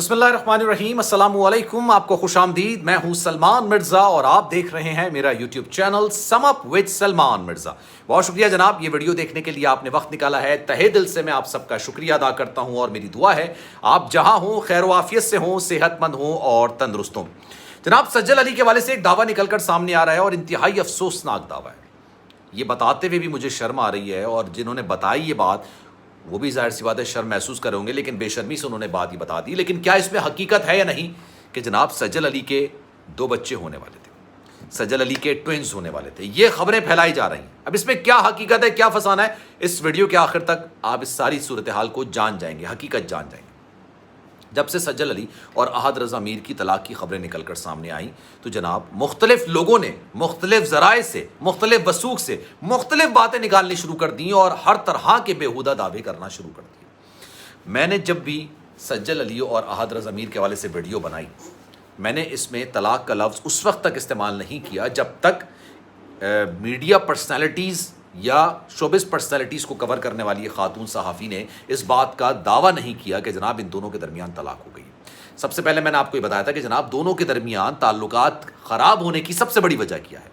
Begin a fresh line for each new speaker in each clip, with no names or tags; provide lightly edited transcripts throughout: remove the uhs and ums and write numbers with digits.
بسم اللہ الرحمن الرحیم، السلام علیکم، آپ کو خوش آمدید۔ میں ہوں سلمان مرزا اور آپ دیکھ رہے ہیں میرا YouTube channel some up with Salman Mirza. بہت شکریہ جناب، یہ ویڈیو دیکھنے کے لیے آپ نے وقت نکالا ہے۔ تہہ دل سے میں آپ سب کا شکریہ ادا کرتا ہوں اور میری دعا ہے آپ جہاں ہوں خیر و عافیت سے ہوں، صحت مند ہوں اور تندرست ہوں۔ جناب سجل علی کے حوالے سے ایک دعویٰ نکل کر سامنے آ رہا ہے اور انتہائی افسوسناک دعویٰ ہے۔ یہ بتاتے ہوئے بھی مجھے شرم آ رہی ہے اور جنہوں نے بتائی یہ بات وہ بھی ظاہر سی بات ہے شرم محسوس کریں گے، لیکن بے شرمی سے انہوں نے بات ہی بتا دی۔ لیکن کیا اس میں حقیقت ہے یا نہیں کہ جناب سجل علی کے 2 بچے ہونے والے تھے، سجل علی کے ٹوئنز ہونے والے تھے، یہ خبریں پھیلائی جا رہی ہیں۔ اب اس میں کیا حقیقت ہے، کیا فسانہ ہے، اس ویڈیو کے آخر تک آپ اس ساری صورتحال کو جان جائیں گے، حقیقت جان جائیں گے۔ جب سے سجل علی اور احد رضا میر کی طلاق کی خبریں نکل کر سامنے آئیں تو جناب مختلف لوگوں نے مختلف ذرائع سے، مختلف وثوق سے مختلف باتیں نکالنی شروع کر دیں اور ہر طرح کے بیہودہ دعوے کرنا شروع کر دیے۔ میں نے جب بھی سجل علی اور احد رضا میر کے حوالے سے ویڈیو بنائی، میں نے اس میں طلاق کا لفظ اس وقت تک استعمال نہیں کیا جب تک میڈیا پرسنالٹیز یا شوبز پرسنالٹیز کو کور کرنے والی خاتون صحافی نے اس بات کا دعویٰ نہیں کیا کہ جناب ان دونوں کے درمیان طلاق ہو گئی۔ سب سے پہلے میں نے آپ کو یہ بتایا تھا کہ جناب دونوں کے درمیان تعلقات خراب ہونے کی سب سے بڑی وجہ کیا ہے۔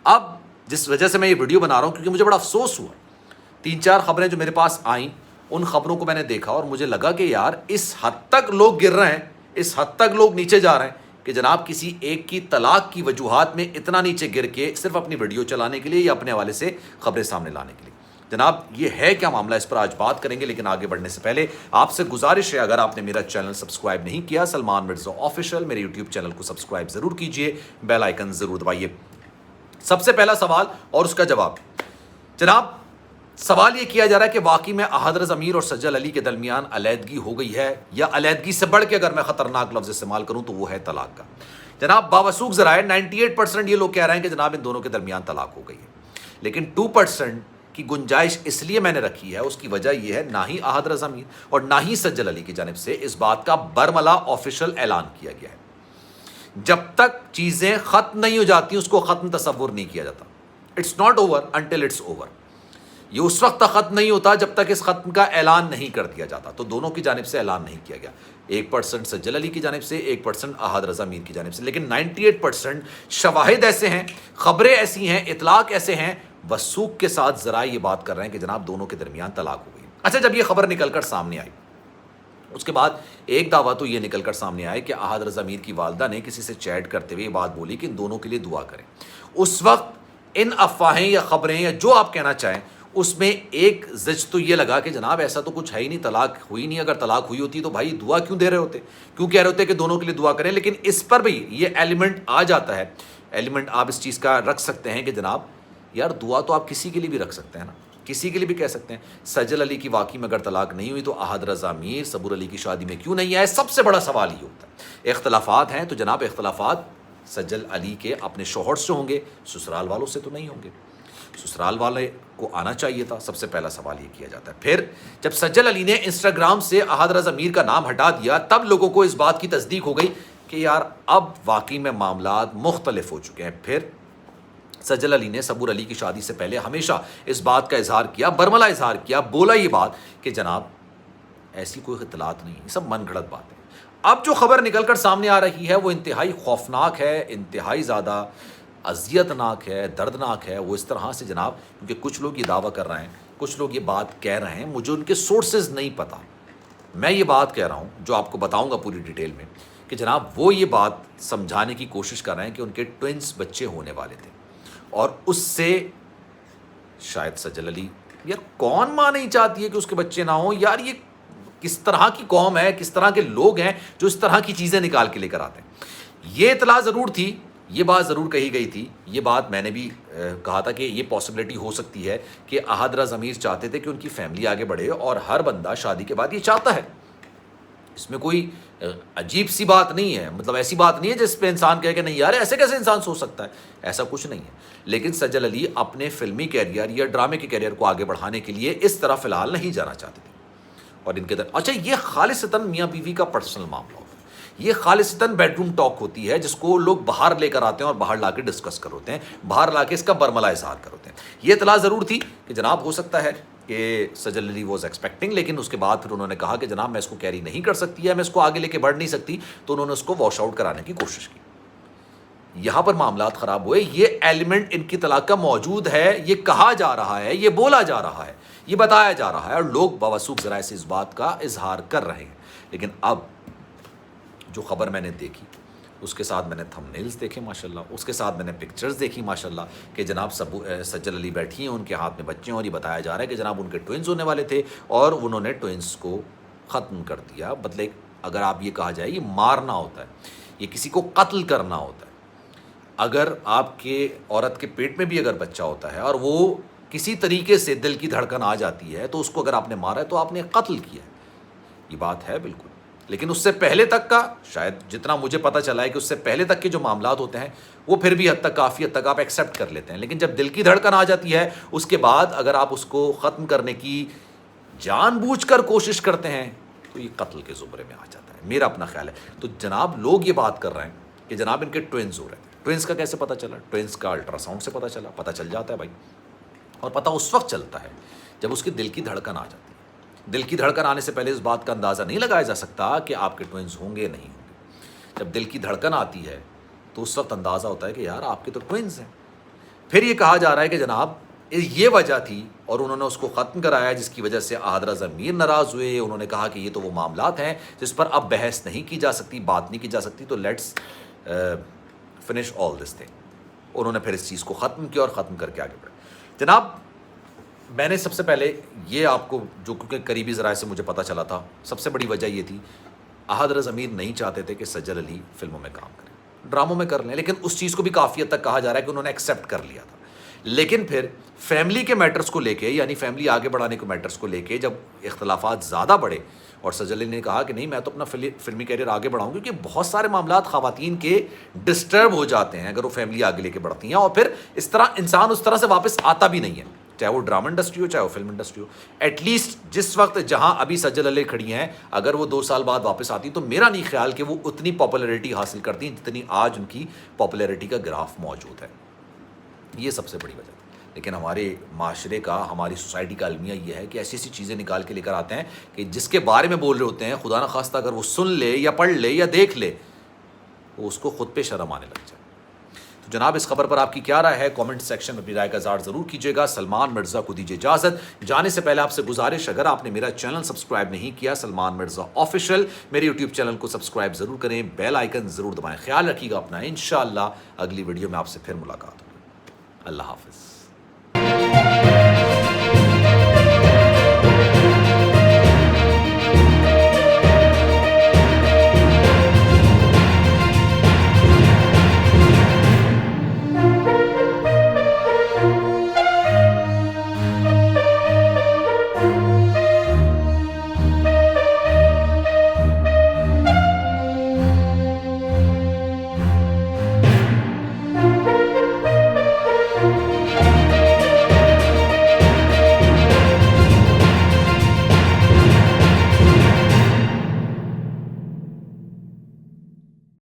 اب جس وجہ سے میں یہ ویڈیو بنا رہا ہوں کیونکہ مجھے بڑا افسوس ہوا، 3-4 خبریں جو میرے پاس آئیں ان خبروں کو میں نے دیکھا اور مجھے لگا کہ یار اس حد تک لوگ گر رہے ہیں، اس حد تک لوگ نیچے جا رہے ہیں کہ جناب کسی ایک کی طلاق کی وجوہات میں اتنا نیچے گر کے صرف اپنی ویڈیو چلانے کے لیے یا اپنے حوالے سے خبریں سامنے لانے کے لیے۔ جناب یہ ہے کیا معاملہ، اس پر آج بات کریں گے، لیکن آگے بڑھنے سے پہلے آپ سے گزارش ہے اگر آپ نے میرا چینل سبسکرائب نہیں کیا سلمان مرزا آفیشیل، میرے یوٹیوب چینل کو سبسکرائب ضرور کیجئے، بیل آئیکن ضرور دبائیے۔ سب سے پہلا سوال اور اس کا جواب، جناب سوال یہ کیا جا رہا ہے کہ واقعی میں احد رضا میر اور سجل علی کے درمیان علیحدگی ہو گئی ہے یا علیحدگی سے بڑھ کے اگر میں خطرناک لفظ استعمال کروں تو وہ ہے طلاق کا۔ جناب باوثوق ذرائع 98% یہ لوگ کہہ رہے ہیں کہ جناب ان دونوں کے درمیان طلاق ہو گئی ہے، لیکن 2% کی گنجائش اس لیے میں نے رکھی ہے، اس کی وجہ یہ ہے نہ ہی احد رضا میر اور نہ ہی سجل علی کی جانب سے اس بات کا برملا آفیشیل اعلان کیا گیا ہے۔ جب تک چیزیں ختم نہیں ہو جاتی اس کو ختم تصور نہیں کیا جاتا۔ It's not over until it's over. یہ اس وقت تک ختم نہیں ہوتا جب تک اس ختم کا اعلان نہیں کر دیا جاتا۔ تو دونوں کی جانب سے اعلان نہیں کیا گیا، 1% سجل علی کی جانب سے، 1% احد رضا میر کی جانب سے، لیکن 98% شواہد ایسے ہیں، خبریں ایسی ہیں، اطلاق ایسے ہیں، وثوق کے ساتھ ذرائع یہ بات کر رہے ہیں کہ جناب دونوں کے درمیان طلاق ہو گئی۔ اچھا جب یہ خبر نکل کر سامنے آئی اس کے بعد ایک دعویٰ تو یہ نکل کر سامنے آئے کہ احد رضا میر کی والدہ نے کسی سے چیٹ کرتے ہوئے یہ بات بولی کہ ان دونوں کے لیے دعا کریں۔ اس وقت ان افواہیں یا خبریں یا جو آپ کہنا چاہیں اس میں ایک زج تو یہ لگا کہ جناب ایسا تو کچھ ہے ہی نہیں، طلاق ہوئی نہیں، اگر طلاق ہوئی ہوتی تو بھائی دعا کیوں دے رہے ہوتے، کیوں کہہ رہے ہوتے کہ دونوں کے لیے دعا کریں۔ لیکن اس پر بھی یہ ایلیمنٹ آ جاتا ہے، ایلیمنٹ آپ اس چیز کا رکھ سکتے ہیں کہ جناب یار دعا تو آپ کسی کے لیے بھی رکھ سکتے ہیں نا، کسی کے لیے بھی کہہ سکتے ہیں۔ سجل علی کی واقعی میں اگر طلاق نہیں ہوئی تو احد رضا میر صبور علی کی شادی میں کیوں نہیں آئے؟ سب سے بڑا سوال یہ ہوتا ہے۔ اختلافات ہیں تو جناب اختلافات سجل علی کے اپنے شوہر سے ہوں گے، سسرال والوں سے تو نہیں ہوں گے، سسرال والے کو آنا چاہیے تھا، سب سے پہلا سوال یہ کیا جاتا ہے۔ پھر جب سجل علی نے انسٹاگرام سے احد رضا میر کا نام ہٹا دیا تب لوگوں کو اس بات کی تصدیق ہو گئی کہ یار اب واقعی میں معاملات مختلف ہو چکے ہیں۔ پھر سجل علی نے صبور علی کی شادی سے پہلے ہمیشہ اس بات کا اظہار کیا، برملا اظہار کیا، بولا یہ بات کہ جناب ایسی کوئی اطلاعات نہیں، سب من گھڑت بات ہے۔ اب جو خبر نکل کر سامنے آ رہی ہے وہ انتہائی خوفناک ہے، انتہائی زیادہ اذیت ناک ہے، دردناک ہے۔ وہ اس طرح سے جناب کیونکہ کچھ لوگ یہ دعویٰ کر رہے ہیں، کچھ لوگ یہ بات کہہ رہے ہیں، مجھے ان کے سورسز نہیں پتہ، میں یہ بات کہہ رہا ہوں جو آپ کو بتاؤں گا پوری ڈیٹیل میں کہ جناب وہ یہ بات سمجھانے کی کوشش کر رہے ہیں کہ ان کے ٹوئنز بچے ہونے والے تھے اور اس سے شاید سجل علی، یار کون ماں نہیں چاہتی ہے کہ اس کے بچے نہ ہوں؟ یار یہ کس طرح کی قوم ہے، کس طرح کے لوگ ہیں جو اس طرح کی چیزیں نکال کے لے کر آتے ہیں۔ یہ اطلاع ضرور تھی، یہ بات ضرور کہی گئی تھی، یہ بات میں نے بھی کہا تھا کہ یہ پاسبلٹی ہو سکتی ہے کہ احد رضا میر چاہتے تھے کہ ان کی فیملی آگے بڑھے اور ہر بندہ شادی کے بعد یہ چاہتا ہے، اس میں کوئی عجیب سی بات نہیں ہے، مطلب ایسی بات نہیں ہے جس پہ انسان کہے کہ نہیں یار ایسے کیسے انسان سوچ سکتا ہے، ایسا کچھ نہیں ہے۔ لیکن سجل علی اپنے فلمی کیریئر یا ڈرامے کے کیریئر کو آگے بڑھانے کے لیے اس طرح فی الحال نہیں جانا چاہتے تھے اور ان کے اچھا یہ خالصتاً میاں بیوی کا پرسنل معاملہ ہوتا ہے، یہ خالصتاً بیڈ روم ٹاک ہوتی ہے جس کو لوگ باہر لے کر آتے ہیں اور باہر لا کے ڈسکس کر ہوتے ہیں، باہر لا کے اس کا برملا اظہار کر ہوتے ہیں۔ یہ اطلاع ضرور تھی کہ جناب ہو سکتا ہے کہ سجل علی واز ایکسپیکٹنگ، لیکن اس کے بعد پھر انہوں نے کہا کہ جناب میں اس کو کیری نہیں کر سکتی ہے، میں اس کو آگے لے کے بڑھ نہیں سکتی، تو انہوں نے اس کو واش آؤٹ کرانے کی کوشش کی. یہاں پر معاملات خراب ہوئے. یہ ایلیمنٹ ان کی طلاق کا موجود ہے، یہ کہا جا رہا ہے، یہ بولا جا رہا ہے، یہ بتایا جا رہا ہے، اور لوگ باوثوق ذرائع سے اس بات کا اظہار کر رہے ہیں. لیکن اب جو خبر میں نے دیکھی، اس کے ساتھ میں نے تھم نیلز دیکھے ماشاءاللہ، اس کے ساتھ میں نے پکچرز دیکھی ماشاءاللہ کہ جناب سجل علی بیٹھی ہیں، ان کے ہاتھ میں بچے ہیں، اور یہ بتایا جا رہا ہے کہ جناب ان کے ٹوئنز ہونے والے تھے اور انہوں نے ٹوئنز کو ختم کر دیا. بدلے اگر آپ یہ کہا جائے، یہ مارنا ہوتا ہے، یہ کسی کو قتل کرنا ہوتا ہے. اگر آپ کے عورت کے پیٹ میں بھی اگر بچہ ہوتا ہے اور وہ کسی طریقے سے دل کی دھڑکن آ جاتی ہے، تو اس کو اگر آپ نے مارا ہے تو آپ نے قتل کیا ہے. یہ بات ہے بالکل. لیکن اس سے پہلے تک کا، شاید جتنا مجھے پتہ چلا ہے کہ اس سے پہلے تک کے جو معاملات ہوتے ہیں وہ پھر بھی کافی حد تک آپ ایکسیپٹ کر لیتے ہیں. لیکن جب دل کی دھڑکن آ جاتی ہے، اس کے بعد اگر آپ اس کو ختم کرنے کی جان بوجھ کر کوشش کرتے ہیں تو یہ قتل کے زمرے میں آ جاتا ہے. میرا اپنا خیال ہے. تو جناب لوگ یہ بات کر رہے ہیں کہ جناب ان کے ٹوئنز ہو رہے ہیں. ٹوئنز کا کیسے پتہ چلا؟ ٹوئنز کا الٹرا ساؤنڈ سے پتہ چل جاتا ہے بھائی. اور پتہ اس وقت چلتا ہے جب اس کی دل کی دھڑکن آ جاتی ہے. دل کی دھڑکن آنے سے پہلے اس بات کا اندازہ نہیں لگایا جا سکتا کہ آپ کے ٹوئنز ہوں گے نہیں ہوں گے. جب دل کی دھڑکن آتی ہے تو اس وقت اندازہ ہوتا ہے کہ یار آپ کے تو ٹوئنز ہیں. پھر یہ کہا جا رہا ہے کہ جناب یہ وجہ تھی اور انہوں نے اس کو ختم کرایا، جس کی وجہ سے حضرت ضمیر ناراض ہوئے. انہوں نے کہا کہ یہ تو وہ معاملات ہیں جس پر اب بحث نہیں کی جا سکتی، بات نہیں کی جا سکتی، تو let's finish all this thing. انہوں نے پھر اس چیز کو ختم کیا اور ختم کر کے آگے بڑھے. جناب میں نے سب سے پہلے یہ آپ کو، جو کیونکہ قریبی ذرائع سے مجھے پتہ چلا تھا، سب سے بڑی وجہ یہ تھی حضرت ضمیر نہیں چاہتے تھے کہ سجل علی فلموں میں کام کریں، ڈراموں میں کر لیں. لیکن اس چیز کو بھی کافی حد تک کہا جا رہا ہے کہ انہوں نے ایکسیپٹ کر لیا تھا. لیکن پھر فیملی کے میٹرز کو لے کے، یعنی فیملی آگے بڑھانے کے میٹرز کو لے کے جب اختلافات زیادہ بڑھے اور سجل علی نے کہا کہ نہیں میں تو اپنا فلمی کیریئر آگے بڑھاؤں، کیونکہ بہت سارے معاملات خواتین کے ڈسٹرب ہو جاتے ہیں اگر وہ فیملی آگے لے کے بڑھتی ہیں، اور پھر اس طرح انسان اس طرح سے واپس آتا بھی نہیں ہے، چاہے وہ ڈرامہ انڈسٹری ہو چاہے وہ فلم انڈسٹری ہو. ایٹ لیسٹ جس وقت جہاں ابھی سجل علی کھڑی ہیں، اگر وہ 2 سال بعد واپس آتی تو میرا نہیں خیال کہ وہ اتنی پاپولیرٹی حاصل کرتی ہیں جتنی آج ان کی پاپولیرٹی کا گراف موجود ہے. یہ سب سے بڑی وجہ. لیکن ہمارے معاشرے کا، ہماری سوسائٹی کا المیہ یہ ہے کہ ایسی ایسی چیزیں نکال کے لے کر آتے ہیں کہ جس کے بارے میں بول رہے ہوتے ہیں، خدا نخواستہ اگر وہ سن لے یا پڑھ لے یا دیکھ لے تو اس کو خود پہ شرم آنے لگ جائے. تو جناب اس خبر پر آپ کی کیا رائے ہے؟ کامنٹ سیکشن میں اپنی رائے کا اظہار ضرور کیجیے گا. سلمان مرزا کو دیجیے اجازت. جانے سے پہلے آپ سے گزارش، اگر آپ نے میرا چینل سبسکرائب نہیں کیا سلمان مرزا آفیشیل، میرے یوٹیوب چینل کو سبسکرائب ضرور کریں، بیل آئیکن ضرور دبائیں. خیال رکھیے گا اپنا. انشاءاللہ اگلی ویڈیو میں آپ سے پھر ملاقات ہوگی. اللہ حافظ.